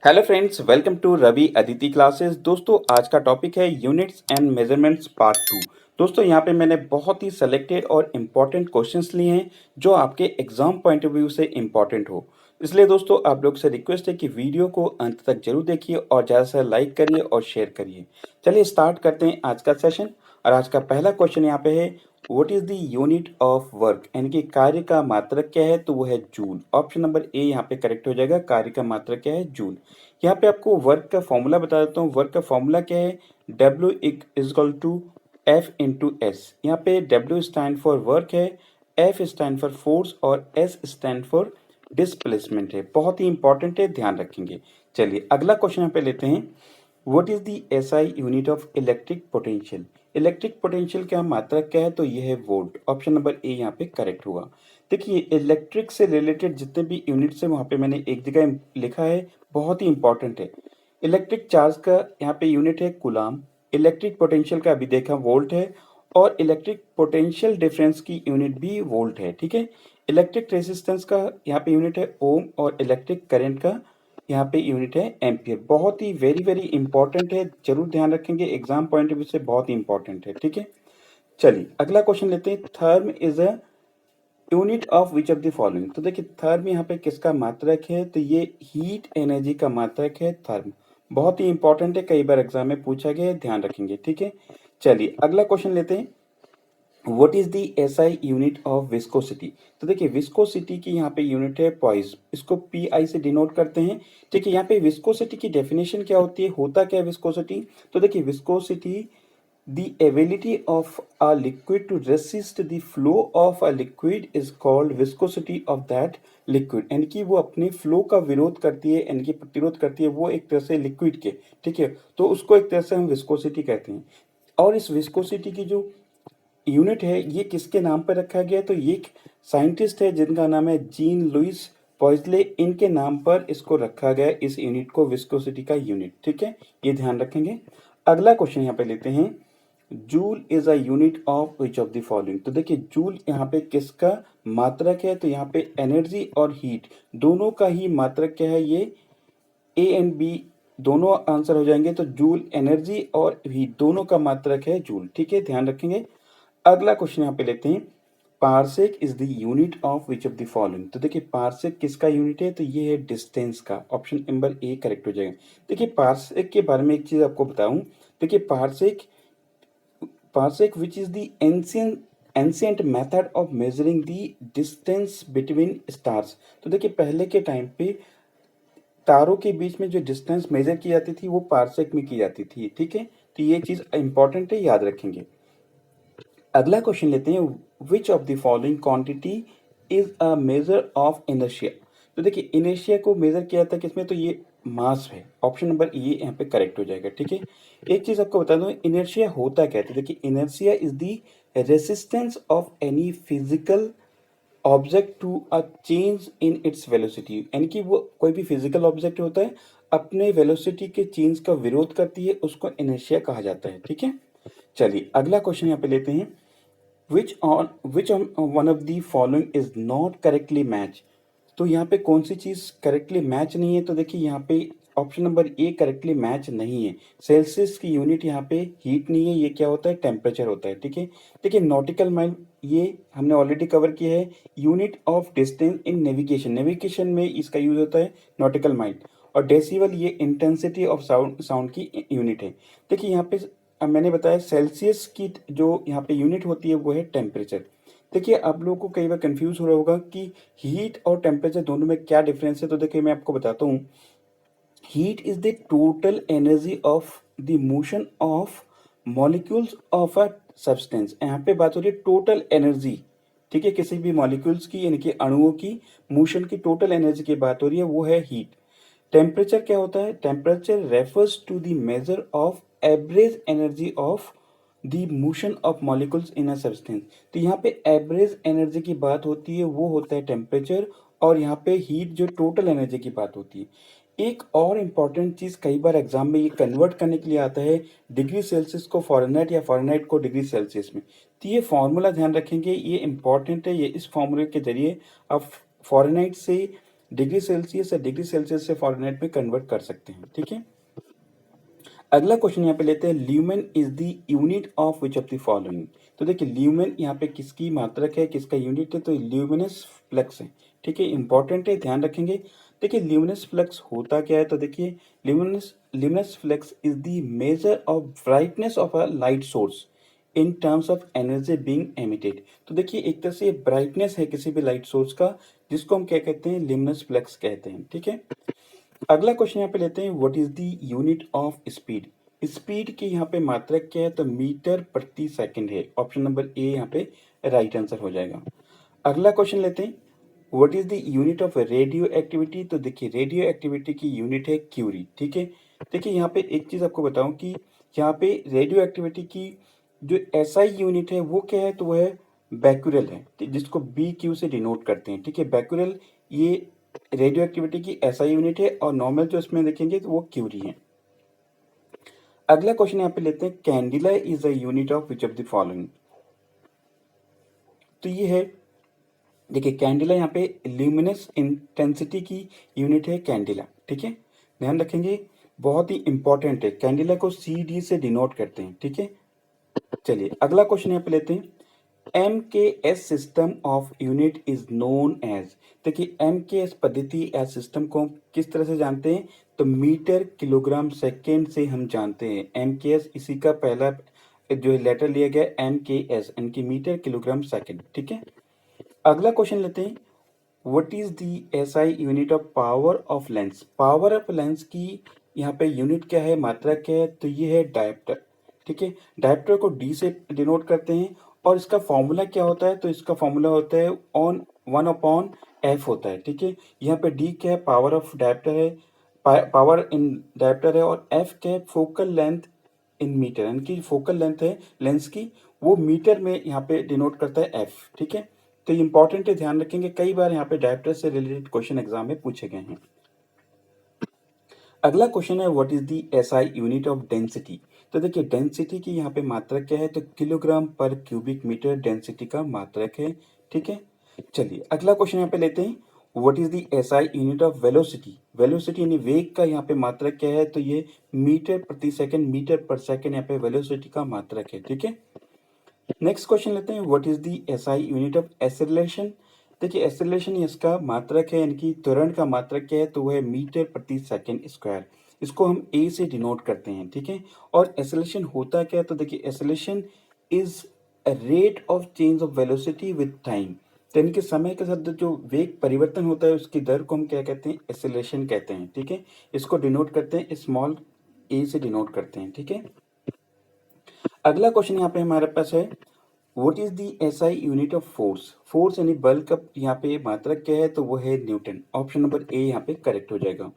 Hello friends, welcome to Ravi Aditi classes. दोस्तों, आज का टॉपिक है यूनिट्स एंड मेजरमेंट्स पार्ट 2। दोस्तों, यहाँ पे मैंने बहुत ही सेलेक्टेड और इम्पॉर्टेंट क्वेश्चंस लिए हैं जो आपके एग्जाम पॉइंट ऑफ व्यू से इम्पॉर्टेंट हो। इसलिए दोस्तों, आप लोग से रिक्वेस्ट है कि वीडियो को अंत तक जरूर देखिए और ज़्यादा से लाइक करिए और शेयर करिए। चलिए स्टार्ट करते हैं आज का सेशन। और आज का पहला क्वेश्चन यहाँ पे है, what is the unit of work, यानी कि कार्य का मात्रक क्या है? तो वो है जूल। ऑप्शन नंबर ए यहाँ पे करेक्ट हो जाएगा। कार्य का मात्रक क्या है? जूल। यहाँ पे आपको वर्क का फॉर्मूला बता देता हूँ। वर्क का फॉर्मूला क्या है? W equal to F into S. यहाँ पे W स्टैंड फॉर वर्क है, F स्टैंड फॉर फोर्स और S स्टैंड फॉर डिस्प्लेसमेंट है। बहुत ही इंपॉर्टेंट है, ध्यान रखेंगे। चलिए अगला क्वेश्चन यहाँ पे लेते हैं। What is the SI unit of electric potential? Electric potential का मात्रक क्या है? तो ये है वोल्ट। ऑप्शन नंबर ए यहाँ पे करेक्ट हुआ। देखिए, इलेक्ट्रिक से रिलेटेड जितने भी यूनिट्स है वहाँ पे मैंने एक जगह लिखा है, बहुत ही इंपॉर्टेंट है। इलेक्ट्रिक चार्ज का यहाँ पे यूनिट है कूलाम। इलेक्ट्रिक पोटेंशियल का अभी देखा वोल्ट है। और इलेक्ट्रिक पोटेंशियल डिफरेंस की यूनिट भी वोल्ट है। ठीक है। इलेक्ट्रिक रेजिस्टेंस का यहाँ पे यूनिट है ओम और इलेक्ट्रिक करंट का यहाँ पे यूनिट है एम्पियर। बहुत ही वेरी वेरी इंपॉर्टेंट है, जरूर ध्यान रखेंगे, एग्जाम पॉइंट ऑफ व्यू से बहुत ही इंपॉर्टेंट है। ठीक है। चलिए अगला क्वेश्चन लेते हैं। Therm is a unit of which of the following? तो देखिए, थर्म यहाँ पे किसका मात्रक है? तो ये हीट एनर्जी का मात्रक है थर्म। बहुत ही इंपॉर्टेंट है, कई बार एग्जाम में पूछा गया है, ध्यान रखेंगे। ठीक है। चलिए अगला क्वेश्चन लेते हैं। What is the SI unit of viscosity? तो देखिए, विस्कोसिटी की यहाँ पे यूनिट है पॉइस। इसको पी से डिनोट करते हैं। ठीक है। यहाँ पे विस्कोसिटी की डेफिनेशन क्या होती है, होता क्या है विस्कोसिटी? तो देखिए, viscosity the ability of a liquid to resist the flow of a liquid is called viscosity of that liquid। यानी कि वो अपने फ्लो का विरोध करती है, यानी कि प्रतिरोध करती है वो एक तरह से लिक्विड के। ठीक है। तो उसको एक तरह से हम विस्कोसिटी कहते हैं। और इस विस्कोसिटी की जो यूनिट है ये किसके नाम पर रखा गया? तो ये एक साइंटिस्ट है जिनका नाम है जीन लुइस पॉइजले। इनके नाम पर इसको रखा गया, इस यूनिट को, विस्कोसिटी का यूनिट। ठीक है। ये ध्यान रखेंगे। अगला क्वेश्चन यहाँ पे लेते हैं। Joule is a unit of which of the following? तो देखिए, जूल यहाँ पे किसका मात्रक है? तो यहाँ पे एनर्जी और हीट दोनों का ही मात्रक क्या है? ये ए एंड बी दोनों आंसर हो जाएंगे। तो जूल एनर्जी और हीट दोनों का मात्रक है जूल। ठीक है, ध्यान रखेंगे। अगला क्वेश्चन यहाँ पे लेते हैं। Parsec is the unit of which of the following? तो देखिए, पारसेक किसका यूनिट है? तो ये है डिस्टेंस का। ऑप्शन नंबर ए करेक्ट हो जाएगा। देखिए, पारसेक के बारे में एक चीज आपको बताऊं। देखिए, parsec parsec which is the ancient method of measuring the distance between stars। तो देखिए, पहले के टाइम पे तारों के बीच में जो डिस्टेंस मेजर की जाती थी वो पार्सेक में की जाती थी। ठीक है। तो ये चीज इंपॉर्टेंट है, याद रखेंगे। अगला क्वेश्चन लेते हैं। विच of the following quantity is a measure of inertia? तो देखिए, इनर्शिया को मेजर किया था किसमें? तो ये मास है। ऑप्शन नंबर ये यहाँ पे करेक्ट हो जाएगा। ठीक है। एक चीज आपको बता दूं, इनर्शिया होता क्या है? तो देखिए, inertia is the resistance of any physical object to a change in its velocity. यानी कि वो कोई भी फिजिकल ऑब्जेक्ट होता है, अपने वेलोसिटी के चेंज का विरोध करती है, उसको इनर्शिया कहा जाता है। ठीक है। चलिए अगला क्वेश्चन यहाँ पे लेते हैं। which on one of the following is not correctly match? तो यहाँ पे कौन सी चीज करेक्टली मैच नहीं है? तो देखिए, यहाँ पे option number A correctly match नहीं है। सेल्सियस की यूनिट यहाँ पे हीट नहीं है, ये क्या होता है? टेम्परेचर होता है। ठीक है। देखिए, नॉटिकल माइल ये हमने ऑलरेडी कवर किया है। Unit of distance in navigation, navigation में इसका यूज होता है नॉटिकल माइल। और डेसिबल ये इंटेंसिटी ऑफ साउंड की यूनिट है। देखिए, यहाँ पे अब मैंने बताया सेल्सियस की जो यहाँ पे यूनिट होती है वो है टेम्परेचर। देखिए, आप लोगों को कई बार कंफ्यूज हो रहा होगा कि हीट और टेम्परेचर दोनों में क्या डिफरेंस है। तो देखिए, मैं आपको बताता हूँ। Heat is the total energy of the motion of molecules of a substance. यहाँ पे बात हो रही है टोटल एनर्जी। ठीक है, किसी भी मॉलिक्यूल्स की, यानी कि अणुओं की मोशन की टोटल एनर्जी की बात हो रही है, वो है हीट। टेम्परेचर क्या होता है? Temperature refers to the measure of average energy of the motion of molecules in a substance. तो यहाँ पे एवरेज एनर्जी की बात होती है, वो होता है टेम्परेचर। और यहाँ पे हीट जो टोटल एनर्जी की बात होती है। एक और इम्पॉर्टेंट चीज कई बार एग्जाम में ये कन्वर्ट करने के लिए आता है, डिग्री सेल्सियस को फॉरेनहाइट या फॉरेनहाइट को डिग्री सेल्सियस में। तो ये फॉर्मूला ध्यान रखेंगे, ये इंपॉर्टेंट है। ये इस फॉर्मूले के जरिए आप फॉरेनहाइट से डिग्री सेल्सियस या डिग्री सेल्सियस से फ़ारेनहाइट में कन्वर्ट कर सकते हैं, ठीक है। अगला क्वेश्चन यहाँ पे लेते हैं, lumen is the unit of which of the following. तो देखिए ल्यूमेन यहाँ पे किसकी मात्रक है, किसका यूनिट है, तो ल्यूमिनस फ्लक्स है, ठीक है, इंपॉर्टेंट है, ध्यान रखेंगे। देखिए ल्यूमिनस फ्लक्स होता क्या है, तो देखिए luminous flux is the measure of brightness of a light source in terms of energy being emitted. तो देखिए एक तरह से ब्राइटनेस है किसी भी लाइट सोर्स का, जिसको हम क्या कहते हैं, ल्यूमिनस फ्लक्स कहते हैं, ठीक है। अगला क्वेश्चन यहाँ पे लेते हैं, what is the unit of speed. Speed की यहाँ पे मात्रक क्या है, तो मीटर प्रति सेकंड है। ऑप्शन नंबर ए यहाँ पे राइट आंसर हो जाएगा। अगला क्वेश्चन लेते हैं, what is the unit of radio activity. तो देखिए रेडियो एक्टिविटी की यूनिट है क्यूरी, ठीक है। देखिए यहाँ पे एक चीज आपको बताऊं कि यहाँ पे रेडियो एक्टिविटी की जो एसआई यूनिट है वो क्या है, तो वो है बैक्यूरेल है, जिसको बी क्यू से डिनोट करते हैं, ठीक है। बैक्यूरेल ये रेडियो एक्टिविटी की एसआई यूनिट है, और नॉर्मल जो इसमें देखेंगे तो वो क्यूरी है। अगला क्वेश्चन यहाँ पे लेते हैं, candela is a unit of which of the following. तो ये है, देखिए कैंडिला यहाँ पे ल्यूमिनस इंटेंसिटी की यूनिट है कैंडिला, ठीक है, ध्यान रखेंगे, बहुत ही इंपॉर्टेंट है। कैंडिला को सी डी से डिनोट करते हैं, ठीक है। चलिए अगला क्वेश्चन यहाँ पे लेते हैं, MKS system of unit is known as. देखिए MKS पद्धति या सिस्टम को हम किस तरह से जानते हैं, तो मीटर किलोग्राम सेकेंड से हम जानते हैं। MKS इसी का पहला जो लेटर लिया गया MKS, यानी कि मीटर किलोग्राम सेकेंड, ठीक है। अगला क्वेश्चन लेते हैं, what is the SI unit of power of lens. Power of lens की यहाँ पे यूनिट क्या है, मात्रा क्या है, तो ये है डायप्टर, ठीक है। डायप्टर को डी से डिनोट करते हैं, और इसका फॉर्मूला क्या होता है, तो इसका फॉर्मूला होता है ऑन 1/f होता है, ठीक है। यहाँ पे डी क्या है, पावर ऑफ डायप्टर है, पावर इन डायप्टर है, और एफ क्या है, फोकल लेंथ इन मीटर, यानी कि फोकल लेंथ है लेंस की, वो मीटर में यहाँ पे डिनोट करता है एफ, ठीक है। तो ये इंपॉर्टेंट है, ध्यान रखेंगे, कई बार यहाँ पे डायप्टर से रिलेटेड क्वेश्चन एग्जाम में पूछे गए हैं। अगला क्वेश्चन है, what is the SI unit of density. तो देखिए डेंसिटी की यहाँ पे मात्रक क्या है, तो किलोग्राम पर क्यूबिक मीटर डेंसिटी का मात्रक है, ठीक है। चलिए अगला क्वेश्चन यहाँ पे लेते हैं, what is the SI unit of velocity. Velocity यानी वेग का यहाँ पे मात्रक क्या है, तो ये मीटर प्रति सेकंड, मीटर पर सेकंड यहाँ पे वेलोसिटी का मात्रक है, ठीक है। नेक्स्ट क्वेश्चन लेते हैं, what is the SI unit of acceleration. देखिए एक्सेलरेशन इसका मात्रक है, यानी कि त्वरण का मात्रक क्या है, तो वह है मीटर प्रति सेकंड स्क्वायर। इसको हम ए से डिनोट करते हैं, ठीक है। और एक्सेलरेशन होता क्या है, तो देखिए acceleration is a rate of change of velocity with time. तो यानी कि समय के साथ जो वेग परिवर्तन होता है उसकी दर को हम क्या कहते हैं, एक्सेलरेशन कहते हैं, ठीक है। इसको डिनोट करते हैं स्मॉल ए से डिनोट करते हैं, ठीक है। अगला क्वेश्चन यहाँ पे हमारे पास है, what is the SI unit of force. Force यानी बल का यहाँ पे मात्रक क्या है, तो वो है न्यूटन। ऑप्शन नंबर ए यहाँ पे करेक्ट हो जाएगा।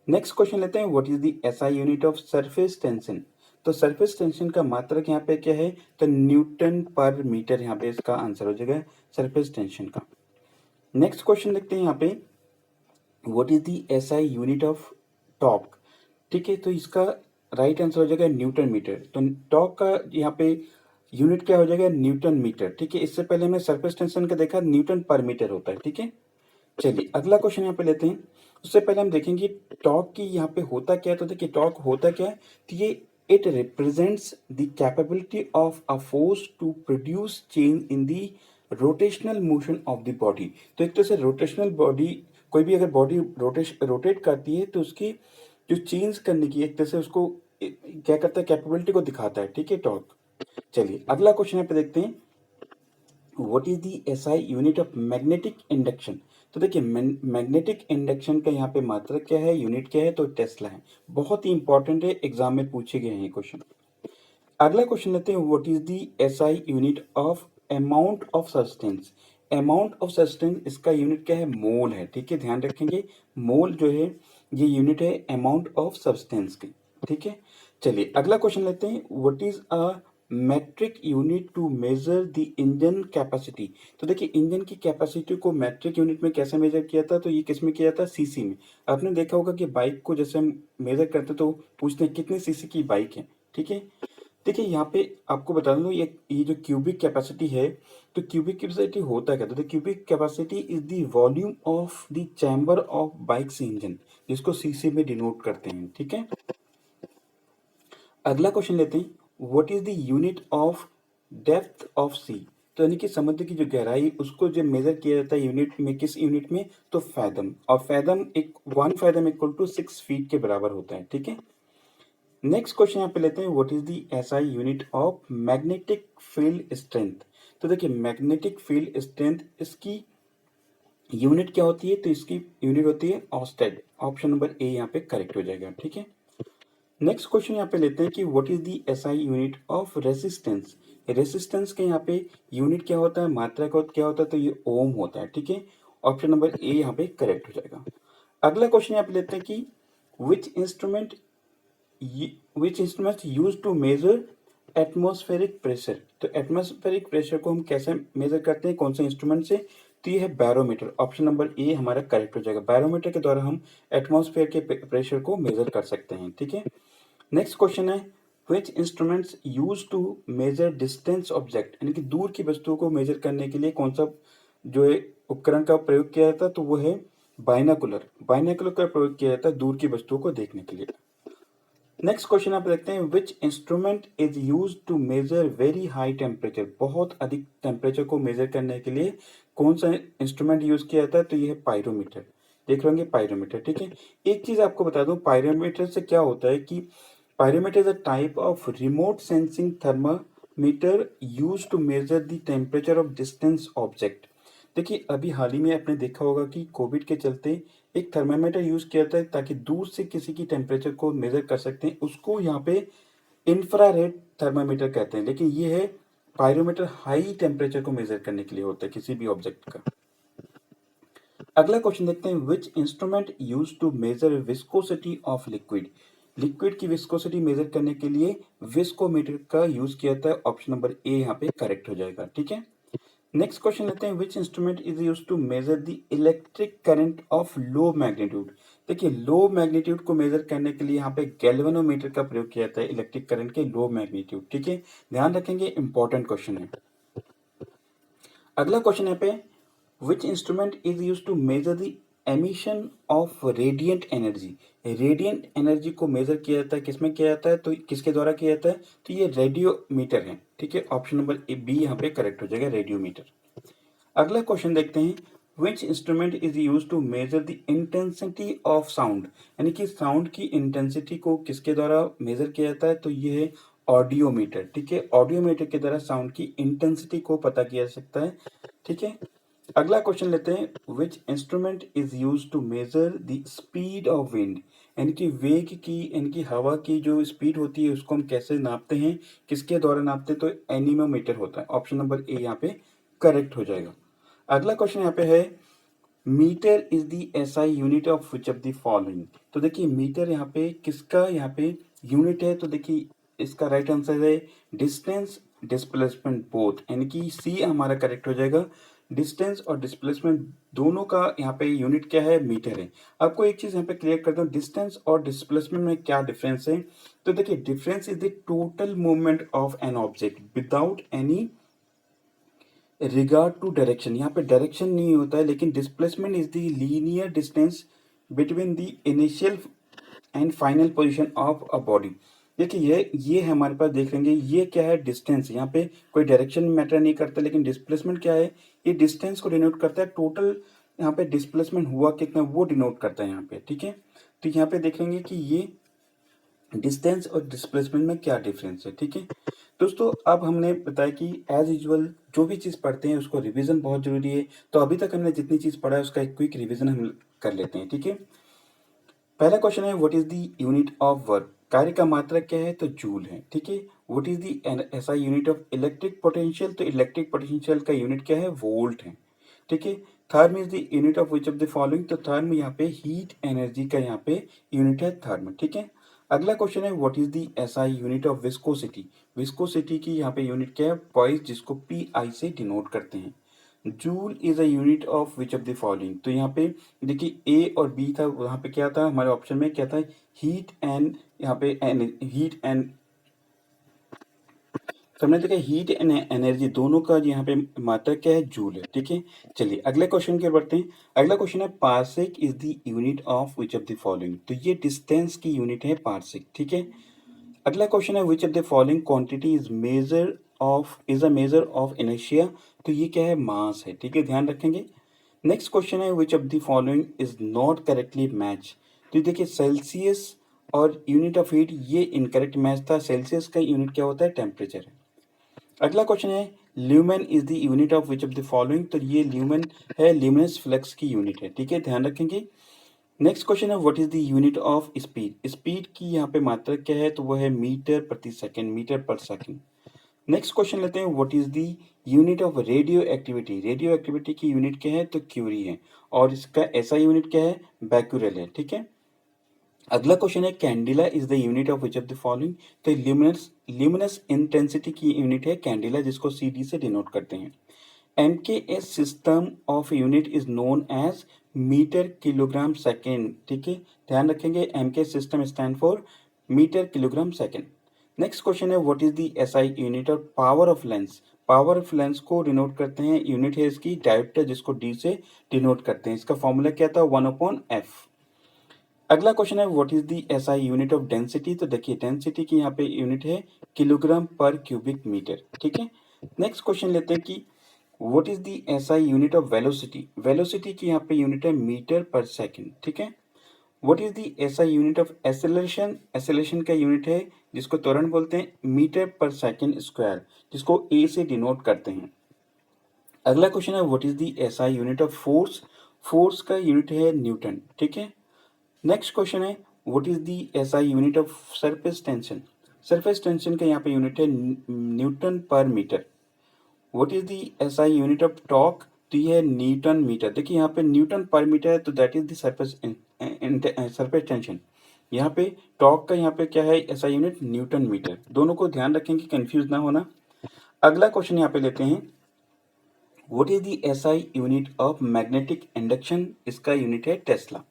नेक्स्ट क्वेश्चन लेते हैं, what is the SI unit of surface tension. तो सरफेस टेंशन का मात्रक यहाँ पे क्या है, तो न्यूटन पर मीटर, यहाँ पे इसका आंसर हो जाएगा सरफेस टेंशन का। नेक्स्ट क्वेश्चन देखते हैं यहाँ पे, what is the SI unit of torque. ठीक है, तो इसका राइट आंसर हो जाएगा न्यूटन मीटर। तो टॉर्क का यहाँ पे यूनिट क्या हो जाएगा, न्यूटन मीटर, ठीक है। इससे पहले हमने सरफेस टेंशन का देखा न्यूटन पर मीटर होता है, ठीक है। चलिए अगला क्वेश्चन यहाँ पे लेते हैं। उससे पहले हम देखेंगे टॉर्क की यहाँ पे होता क्या है। तो देखिए टॉर्क होता क्या है, तो ये it represents the capability of a force to produce change in the rotational motion of the body. तो एक तरह से रोटेशनल बॉडी, कोई भी अगर बॉडी रोटेट करती है तो उसकी जो चेंज करने की एक तरह से उसको क्या करता है, कैपेबिलिटी को दिखाता है, ठीक है, टॉर्क। चलिए अगला क्वेश्चन यहाँ पे देखते हैं, what is the SI unit of magnetic induction. तो देखिए मैग्नेटिक इंडक्शन का यहाँ पे मात्रक क्या है, यूनिट क्या है, तो टेस्ला है। बहुत ही इंपॉर्टेंट है, एग्जाम में पूछे गए हैं क्वेश्चन। अगला क्वेश्चन लेते हैं, what is the SI unit of amount of substance. Amount of substance इसका यूनिट क्या है, मोल है, ठीक है, ध्यान रखेंगे। मोल जो है ये यूनिट है अमाउंट ऑफ सब्सटेंस की, ठीक है। चलिए अगला क्वेश्चन लेते हैं, what is a metric unit to measure the engine capacity. तो देखिए इंजन की कैपेसिटी को मैट्रिक यूनिट में कैसे मेजर किया था, तो ये किस में किया था, सीसी में। आपने देखा होगा कि बाइक को जैसे हम मेजर करते तो पूछते हैं कितने सीसी की बाइक है, ठीक है। देखिए यहाँ पे आपको बता दूं, ये जो क्यूबिक कैपेसिटी है, तो क्यूबिक कैपेसिटी होता क्या, तो cubic capacity is the volume of the chamber of bikes engine, जिसको सीसी में डिनोट करते हैं। ठीक है, अगला क्वेश्चन लेते हैं, what is the unit of depth of sea. तो यानी कि समुद्र की जो गहराई, उसको जो मेजर किया जाता है यूनिट में, किस यूनिट में, तो फैदम, और फैदम एक 1 फैदम इक्वल टू 6 फीट के बराबर होता है। ठीक है, नेक्स्ट क्वेश्चन यहाँ पे लेते हैं, what is the SI unit of magnetic field strength. तो देखिए मैग्नेटिक फील्ड स्ट्रेंथ, इसकी यूनिट क्या होती है, तो इसकी यूनिट होती है ऑस्टेड। ऑप्शन नंबर ए यहाँ पे करेक्ट हो जाएगा। ठीक है, नेक्स्ट क्वेश्चन यहाँ पे लेते हैं कि what is the SI unit of resistance. Resistance के यहाँ पे यूनिट क्या होता है, मात्रा का क्या होता है, तो ये ओम होता है। ठीक है, ऑप्शन नंबर ए यहाँ पे करेक्ट हो जाएगा। अगला क्वेश्चन यहाँ पे लेते हैं कि which instrument which instrument use to measure atmospheric pressure. तो एटमॉस्फेरिक प्रेशर को हम कैसे मेजर करते हैं, कौन से इंस्ट्रूमेंट से, तो ये है बैरोमीटर। ऑप्शन नंबर ए हमारा करेक्ट हो जाएगा। बैरोमीटर के द्वारा हम एटमॉस्फेयर के प्रेशर को मेजर कर सकते हैं। ठीक है, नेक्स्ट क्वेश्चन है, which instruments use to measure distance object, यानी कि दूर की वस्तुओं को मेजर करने के लिए कौन सा जो है उपकरण का प्रयोग किया जाता है, तो वो है बाइनाकुलर। बाइनाकुलर का प्रयोग किया जाता है दूर की वस्तुओं को देखने के लिए। नेक्स्ट क्वेश्चन आप देखते हैं, which instrument is use to measure very high temperature. बहुत अधिक टेम्परेचर को मेजर करने के लिए कौन सा इंस्ट्रूमेंट यूज किया जाता है, तो ये है पायरोमीटर। देख रहे होंगे पायरोमीटर। ठीक है, एक चीज आपको बता दूं, पायरोमीटर से क्या होता है कि pyrometer is a type of remote sensing thermometer use to measure the temperature of distance object. देखिए अभी हाल ही में आपने देखा होगा कि कोविड के चलते एक थर्मामीटर यूज किया जाता है ताकि दूर से किसी की टेम्परेचर को मेजर कर सकते हैं, उसको यहाँ पे इंफ्रारेड थर्मामीटर कहते हैं। लेकिन ये है पायरोमीटर, हाई टेम्परेचर को मेजर करने के लिए होता है किसी भी ऑब्जेक्ट का। अगला क्वेश्चन देखते हैं, which instrument use to measure viscosity of liquid. Liquid की विस्कोसिटी मेजर करने के लिए विस्कोमीटर का यूज किया जाता है। ऑप्शन नंबर ए यहाँ पे करेक्ट हो जाएगा। ठीक है, नेक्स्ट क्वेश्चन लेते हैं, which instrument is use to measure the electric current of low magnitude. देखिए लो मैग्नीट्यूड को मेजर करने के लिए यहाँ पे गैल्वेनोमीटर का प्रयोग किया जाता है इलेक्ट्रिक करंट के लो मैग्नीट्यूड। ठीक है, ध्यान रखेंगे, इंपॉर्टेंट क्वेश्चन है। अगला क्वेश्चन यहाँ पे, which instrument is use to measure the emission of radiant energy. Radiant energy को मेजर किया जाता है, किसमें किया जाता है, तो किसके द्वारा किया जाता है, तो ये रेडियोमीटर है। ठीक है, ऑप्शन नंबर बी यहाँ पे करेक्ट हो जाएगा, रेडियोमीटर। अगला क्वेश्चन देखते हैं, which instrument is use to measure the intensity of sound. यानी कि साउंड की इंटेंसिटी को किसके द्वारा मेजर किया जाता है, तो ये है ऑडियोमीटर। ठीक है, ऑडियोमीटर के द्वारा साउंड की इंटेंसिटी को पता किया जा सकता है। ठीक है, अगला क्वेश्चन लेते हैं, which instrument is use to measure the speed of wind. यानी कि वेग की, यानी कि हवा की जो स्पीड होती है उसको हम कैसे नापते हैं, किसके द्वारा नापते हैं, तो एनीमोमीटर होता है। ऑप्शन नंबर ए यहाँ पे करेक्ट हो जाएगा। अगला क्वेश्चन यहाँ पे है, metre is the SI unit of which of the following. तो देखिए मीटर यहाँ पे किसका यहाँ पे यूनिट है, तो देखिए इसका राइट आंसर है डिस्टेंस डिस्प्लेसमेंट बोथ, यानी कि सी हमारा करेक्ट हो जाएगा। डिस्टेंस और डिस्प्लेसमेंट दोनों का यहाँ पे यूनिट क्या है, मीटर है। आपको एक चीज यहाँ पे क्लियर करता हूँ, डिस्टेंस और डिस्प्लेसमेंट में क्या डिफरेंस है, तो देखिए difference is the total movement of an object without any regard to direction. यहाँ पे डायरेक्शन नहीं होता है, लेकिन displacement is the linear distance between the initial and final position of a body. देखिए ये है हमारे पास, देख लेंगे ये क्या है, डिस्टेंस। यहाँ पे कोई डायरेक्शन मैटर नहीं करता, लेकिन डिस्प्लेसमेंट क्या है, ये डिस्टेंस को डिनोट करता है। टोटल यहाँ पे डिस्प्लेसमेंट हुआ कितना, वो डिनोट करता है यहाँ पे। ठीक है, तो यहाँ पे देख लेंगे कि ये डिस्टेंस और डिस्प्लेसमेंट में क्या डिफरेंस है। ठीक है दोस्तों, अब हमने बताया कि एज यूजुअल जो भी चीज़ पढ़ते हैं उसको रिवीजन बहुत जरूरी है। तो अभी तक हमने जितनी चीज़ पढ़ा है उसका एक क्विक रिवीजन हम कर लेते हैं। ठीक है, पहला क्वेश्चन है, what is the unit of work. कार्य का मात्रक क्या है, तो जूल है। ठीक है, what is the SI unit of electric potential. तो इलेक्ट्रिक पोटेंशियल का यूनिट क्या है, वोल्ट है। ठीक है, therm is the unit of which of the following. तो थर्म यहाँ पे हीट एनर्जी का यहाँ पे यूनिट है थर्म। ठीक है, अगला क्वेश्चन है, what is the SI unit of viscosity. Viscosity की यहाँ पे यूनिट क्या है, पॉइस, जिसको पी आई से डिनोट करते हैं। Joule is a unit of which of the following. तो यहाँ पे देखिए ए और बी था, वहाँ पे क्या था हमारे ऑप्शन में, क्या था, हीट एंड, यहाँ पे हीट एंड तो हमने देखा हीट एंड एनर्जी दोनों का यहाँ पे मात्रक क्या है, जूल है। ठीक है, चलिए अगले क्वेश्चन की ओर बढ़ते हैं। अगला क्वेश्चन है parsec is the unit of which of the following. तो ये डिस्टेंस की यूनिट है पार्सेक। ठीक है, अगला क्वेश्चन है विच of the following quantity is a measure of inertia. तो ये क्या है, मास है। ठीक है, ध्यान रखेंगे। नेक्स्ट क्वेश्चन है विच of the following is not correctly match. तो देखिए सेल्सियस और यूनिट ऑफ हीट ये इनकरेक्ट मैच था। सेल्सियस का यूनिट क्या होता है, टेम्परेचर है। अगला क्वेश्चन है lumen is the unit of which of the following. तो ये ल्यूमेन है, ल्यूमिनस फ्लक्स की यूनिट है। ठीक है, ध्यान रखेंगे। नेक्स्ट क्वेश्चन है what is the unit of speed. Speed की यहाँ पे मात्रा क्या है, तो वो है मीटर प्रति सेकंड, मीटर पर सेकंड। नेक्स्ट क्वेश्चन लेते हैं what is the unit of radio activity. Radio activity की यूनिट क्या है, तो क्यूरी है, और इसका ऐसा यूनिट क्या है, बैक्यूरेल है। ठीक है, अगला क्वेश्चन है candela is the unit of which of the following. तो ल्यूमिनस इंटेंसिटी की यूनिट है कैंडिला, जिसको CD से डिनोट करते हैं। MKS system of unit is known as metre kilogram second. ठीक है, ध्यान रखेंगे MKS system stand for metre kilogram second. Next question है what is the SI unit of power of lens. Power of lens को denote करते हैं, unit है इसकी डायोप्टर, जिसको D से डिनोट करते हैं। इसका फॉर्मूला क्या था, 1/f। अगला क्वेश्चन है what is the SI unit of density. तो देखिए डेंसिटी की यहाँ पे यूनिट है किलोग्राम पर क्यूबिक मीटर। ठीक है, नेक्स्ट क्वेश्चन लेते हैं कि what is the SI unit of velocity. Velocity की यहाँ पे यूनिट है मीटर पर सेकंड। ठीक है, what is the SI unit of acceleration. Acceleration का यूनिट है, जिसको त्वरण बोलते हैं, मीटर पर सेकंड स्क्वायर, जिसको A से डिनोट करते हैं। अगला क्वेश्चन है what is the SI unit of force. Force का यूनिट है न्यूटन। ठीक है, नेक्स्ट क्वेश्चन है what is the SI unit of surface tension. Surface tension का यहाँ पे यूनिट है न्यूटन पर metre. What is the SI unit of torque. तो ये है न्यूटन मीटर। देखिए यहाँ पे न्यूटन पर मीटर है, तो that is the surface tension. यहाँ पे टॉर्क का यहाँ पे क्या है, SI यूनिट न्यूटन मीटर। दोनों को ध्यान रखेंगे, कंफ्यूज ना होना। अगला क्वेश्चन यहाँ पे लेते हैं what is the SI unit of magnetic induction. इसका यूनिट है टेस्ला।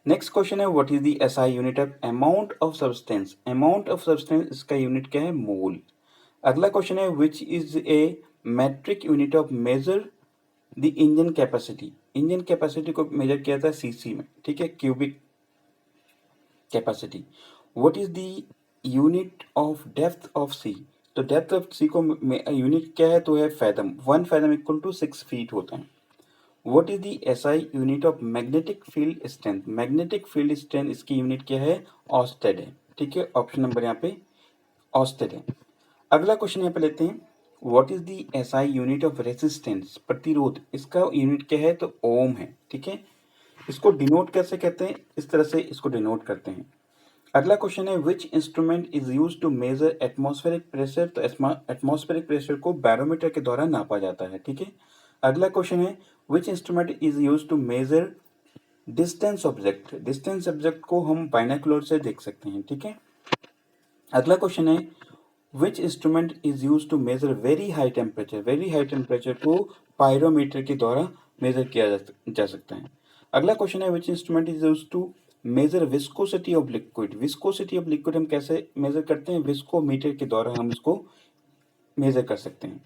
नेक्स्ट क्वेश्चन है what is the SI unit of amount of substance. Amount of substance इसका यूनिट क्या है, मोल। अगला क्वेश्चन है which is a metric unit of measure the engine capacity. Engine capacity को measure किया था CC में। ठीक है, cubic capacity. What is the unit of depth of sea. तो डेप्थ ऑफ सी को यूनिट क्या है, तो है fathom. 1 fathom equal to 6 feet होता है। What is the SI unit of magnetic field strength. Magnetic field strength इसकी यूनिट क्या है, ऑस्टेड है। ठीक है, ऑप्शन नंबर यहाँ पे ऑस्टेड है। अगला क्वेश्चन यहाँ पे लेते हैं what is the SI unit of resistance, प्रतिरोध। इसका यूनिट क्या है, तो ओम है। ठीक है, इसको डिनोट कैसे कहते हैं, इस तरह से इसको डिनोट करते हैं। अगला क्वेश्चन है which instrument is use to measure atmospheric pressure. तो एटमॉस्फेरिक प्रेशर को बैरोमीटर के द्वारा नापा जाता है। ठीक है, अगला क्वेश्चन है which instrument is use to measure distance object. Distance object को हम बाइनोकुलर से देख सकते हैं। ठीक है, अगला क्वेश्चन है which instrument is use to measure very high temperature. Very high temperature को पायरोमीटर के द्वारा मेजर किया जा सकता है। अगला क्वेश्चन है which instrument is use to measure viscosity of liquid. Viscosity of liquid हम कैसे मेजर करते हैं, विस्कोमीटर के द्वारा हम इसको मेजर कर सकते हैं।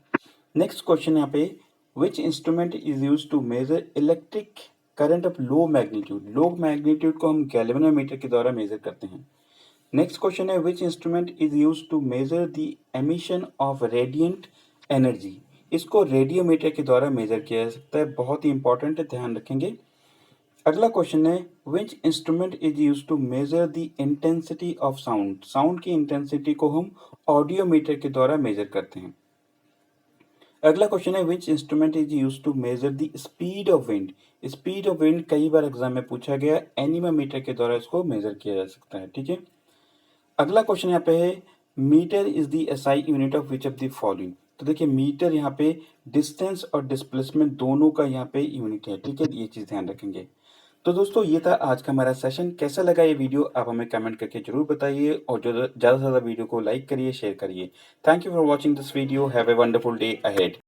नेक्स्ट क्वेश्चन यहाँ पे which instrument is use to measure electric current of low magnitude. Low magnitude को हम गैल्वेनोमीटर के द्वारा मेजर करते हैं। नेक्स्ट क्वेश्चन है which instrument is use to measure the emission of radiant energy. इसको रेडियोमीटर के द्वारा मेजर किया जा सकता है, बहुत ही इंपॉर्टेंट है, ध्यान रखेंगे। अगला क्वेश्चन है which instrument is use to measure the intensity of sound. Sound की इंटेंसिटी को हम ऑडियोमीटर के द्वारा मेजर करते हैं। अगला क्वेश्चन है which instrument is use to measure the speed of wind. Speed of wind कई बार एग्जाम में पूछा गया, एनीमोमीटर के द्वारा इसको मेजर किया जा सकता है। ठीक है, अगला क्वेश्चन यहाँ पे है metre is the SI unit of which of the following. तो देखिए मीटर यहाँ पे डिस्टेंस और डिस्प्लेसमेंट दोनों का यहाँ पे यूनिट है। ठीक है, ये चीज ध्यान रखेंगे। तो दोस्तों ये था आज का हमारा सेशन। कैसा लगा ये वीडियो आप हमें कमेंट करके जरूर बताइए, और जो ज़्यादा से ज़्यादा वीडियो को लाइक करिए, शेयर करिए। Thank you for watching this video. Have a wonderful day ahead.